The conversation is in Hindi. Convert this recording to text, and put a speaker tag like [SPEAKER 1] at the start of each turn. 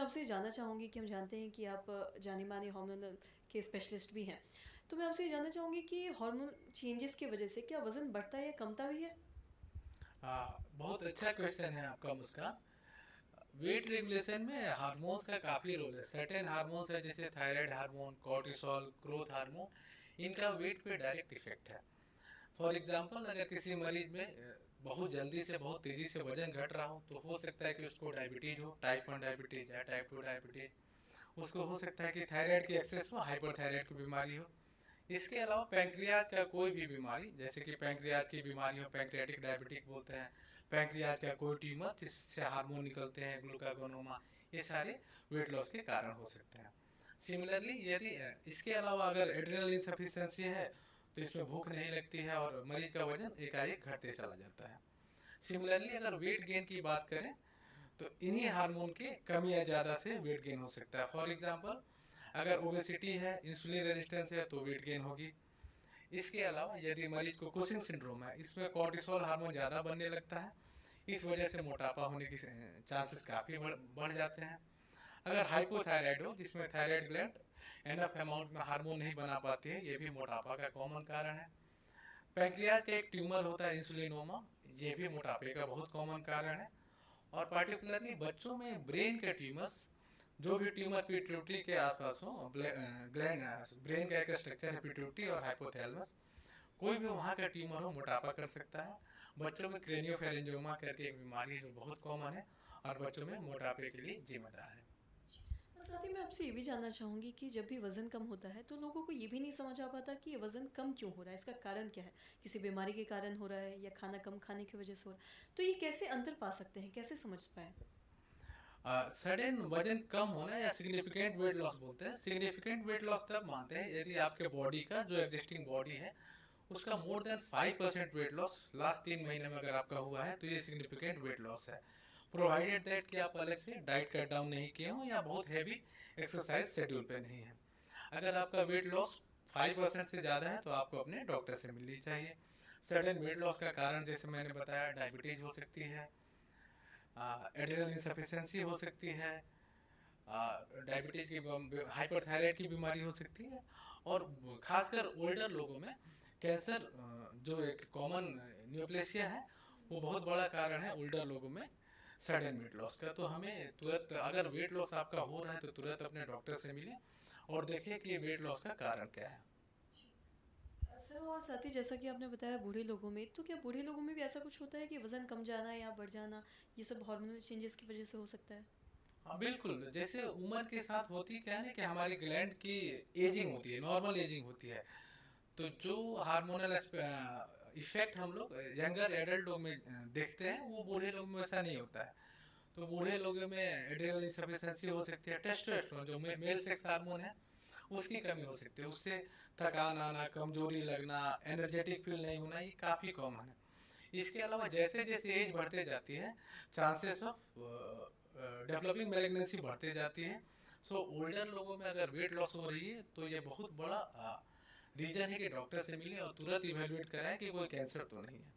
[SPEAKER 1] आपसे जानना चाहूँगी कि हम जानते हैं कि आप जाने-माने हार्मोनल के स्पेशलिस्ट भी हैं। तो मैं आपसे ये जानना चाहूँगी कि हार्मोन चेंजेस की वज़ह से क्या वज़न बढ़ता है या कमता भी है?
[SPEAKER 2] बहुत अच्छा क्वेश्चन है आपका मुस्कान। वेट रेगुलेशन में हार्मोन्स का काफ़ी रोल है। सर्टेन हार्मोन्स है जैसे thyroid hormone, cortisol, growth hormone, इनका वेट पे डायरेक्ट इफेक्ट है। फॉर एग्जांपल, अगर किसी मरीज में बहुत जल्दी से बहुत तेज़ी से वजन घट रहा हो तो हो सकता है कि उसको डायबिटीज़ हो, टाइप 1 डायबिटीज़ या टाइप 2 डायबिटीज़। उसको हो सकता है कि थायराइड की एक्सेस हो, हाइपरथायराइड की बीमारी हो। इसके अलावा पैंक्रियाज का कोई भी बीमारी, जैसे कि पैंक्रियाज की बीमारी हो, पैंक्रियाटिक डायबिटिक बोलते हैं, पैंक्रियाज का कोई ट्यूमर जिससे हार्मोन निकलते हैं, ग्लूकागोनोमा, ये सारे वेट लॉस के कारण हो सकते हैं। सिमिलरली, यदि इसके अलावा अगर एड्रिनल इनसफिशिएंसी है तो इसमें भूख नहीं लगती है और मरीज का वजन एकाएक घटते चला जाता है। सिमिलरली, अगर वेट गेन की बात करें तो इन्हीं हार्मोन के कमी या ज़्यादा से वेट गेन हो सकता है। फॉर एग्जांपल, अगर ओबेसिटी है, इंसुलिन रेजिस्टेंस है तो वेट गेन होगी। इसके अलावा यदि मरीज को कुशिंग सिंड्रोम है, इसमें कॉर्टिसोल हार्मोन ज़्यादा बनने लगता है, इस वजह से मोटापा होने की चांसेस काफ़ी बढ़ जाते हैं। अगर हाइपोथायराइड हो, जिसमें थायराइड ग्लैंड एनफ अमाउंट में हार्मोन नहीं बना पाती है, ये भी मोटापा का कॉमन कारण है। पैंक्रियाज का एक ट्यूमर होता है इंसुलिनोमा, ये भी मोटापे का बहुत कॉमन कारण है। और पार्टिकुलरली बच्चों में ब्रेन के ट्यूमर्स, जो भी ट्यूमर पिट्यूटरी के आसपास हो, ग्लैंड, ब्रेन का एक स्ट्रक्चर है पिट्यूटरी और हाइपोथैलेमस, कोई भी वहाँ का ट्यूमर हो मोटापा कर सकता है। बच्चों में क्रेनियोफैरिंजियोमा करके एक बीमारी है जो बहुत कॉमन है और बच्चों में मोटापे के लिए जिम्मेदार है।
[SPEAKER 1] और साथ ही मैं आपसे ये भी जानना चाहूँगी कि जब भी वज़न कम होता है तो लोगों को ये भी नहीं समझ आ पाता कि ये वज़न कम क्यों हो रहा है, इसका कारण क्या है? किसी बीमारी के कारण हो रहा है या खाना कम खाने की वज़ह से हो रहा है? तो ये कैसे अंतर पा सकते हैं, कैसे समझ पाएँ?
[SPEAKER 2] सडन वजन कम होना या सिग्निफिकेंट वेट लॉस बोलते हैं। सिग्निफिकेंट वेट लॉस तब मानते हैं यदि आपके बॉडी का जो एग्जिस्टिंग बॉडी है उसका more than 5% weight loss last 3 महीने में अगर आपका हुआ है तो ये सिग्निफिकेंट वेट लॉस है, प्रोवाइडेड दैट कि आप अलग से डाइट कट डाउन नहीं किए हो या बहुत हैवी एक्सरसाइज शेड्यूल पे नहीं है। अगर आपका वेट लॉस 5% से ज़्यादा है तो आपको अपने डॉक्टर से मिलनी चाहिए। सडन वेट लॉस का कारण जैसे मैंने बताया डायबिटीज हो सकती है, एड्रिनल इंसफिशियंसी हो सकती है, डायबिटीज की, हाइपरथायराइड की बीमारी हो सकती है, और खासकर ओल्डर लोगों में कैंसर, जो एक कॉमन न्यूप्लेसिया है, वो बहुत बड़ा कारण है ओल्डर लोगों में सडन वेट लॉस का। तो हमें तुरंत, अगर वेट लॉस आपका हो रहा है तो तुरंत अपने डॉक्टर से मिलें और देखें कि वेट लॉस का कारण क्या है।
[SPEAKER 1] सर और साथ ही जैसा कि आपने बताया बूढ़े लोगों में, तो क्या बूढ़े लोगों में भी ऐसा कुछ होता है कि वज़न कम जाना या बढ़ जाना, ये सब हार्मोनल चेंजेस की वज़ह से हो सकता है?
[SPEAKER 2] हाँ बिल्कुल, जैसे उम्र के साथ होती क्या है ना कि हमारी ग्लैंड की एजिंग होती है, नॉर्मल एजिंग होती है। तो जो हार्मोनल इफेक्ट हम लोग यंगर एडल्ट लोग में देखते हैं वो बूढ़े लोग में वैसा नहीं होता है। तो बूढ़े लोगों में एड्रिनल इंसफिशिएंसी हो सकती है, टेस्टोस्टेरोन जो मेल सेक्स हार्मोन है उसकी कमी हो सकती है, उससे थकान आना, कमजोरी लगना, एनर्जेटिक फील नहीं होना, ये काफ़ी कॉमन है। इसके अलावा जैसे जैसे एज बढ़ते जाती है चांसेस ऑफ डेवलपिंग मैलिग्नेंसी बढ़ते जाती है। सो ओल्डर लोगों में अगर वेट लॉस हो रही है तो ये बहुत बड़ा रीजन है कि डॉक्टर से मिलें और तुरंत इवेलुएट कराएं कि कोई कैंसर तो नहीं है।